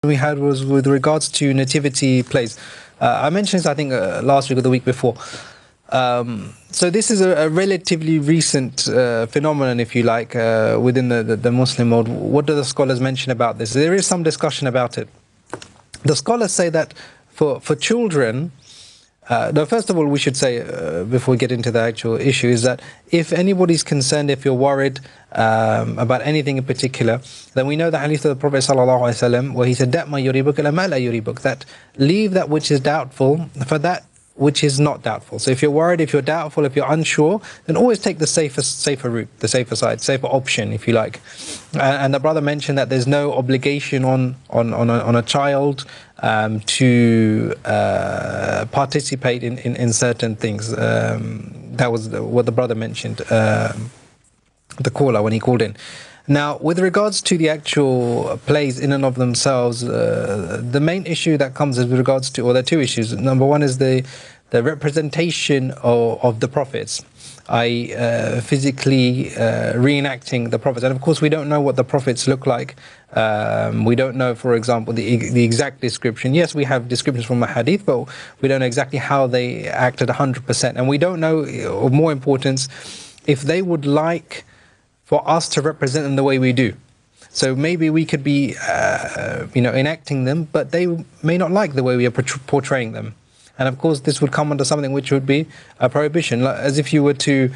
We had was with regards to nativity plays. I mentioned this, I think, last week or the week before. So this is a relatively recent phenomenon, if you like, within the Muslim world. What do the scholars mention about this? There is some discussion about it. The scholars say that for children, no, first of all, we should say, before we get into the actual issue, is that if anybody's concerned, if you're worried about anything in particular, then we know the hadith of the Prophet ﷺ, where he said, "Da'ma yuribuk ila ma la yuribuk," that leave that which is doubtful for that which is not doubtful. So if you're worried, if you're doubtful, if you're unsure, then always take the safer route, the safer side, safer option, if you like. And the brother mentioned that there's no obligation on a child to participate in certain things. That was what the brother mentioned, the caller, when he called in. Now, with regards to the actual plays in and of themselves, the main issue that comes with regards to, or there are two issues. Number one is the representation of the prophets, i.e. physically reenacting the prophets. And of course, we don't know what the prophets look like. We don't know, for example, the exact description. Yes, we have descriptions from the hadith, but we don't know exactly how they acted 100%. And we don't know, of more importance, if they would like for us to represent them the way we do. So maybe we could be, enacting them, but they may not like the way we are portraying them. And of course, this would come under something which would be a prohibition, as if you were to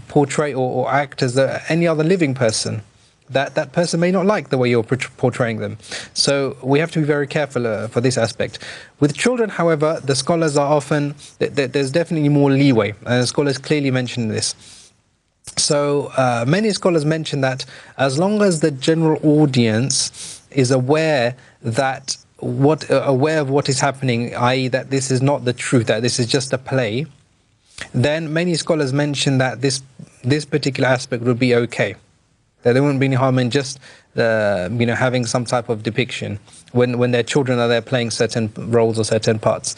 portray or act as any other living person. That person may not like the way you're portraying them. So we have to be very careful for this aspect. With children, however, the scholars are often, there's definitely more leeway, and the scholars clearly mention this. So many scholars mention that as long as the general audience is aware of what is happening, i.e. that this is not the truth, that this is just a play, then many scholars mention that this particular aspect would be okay. That there wouldn't be any harm in just having some type of depiction when their children are there playing certain roles or certain parts.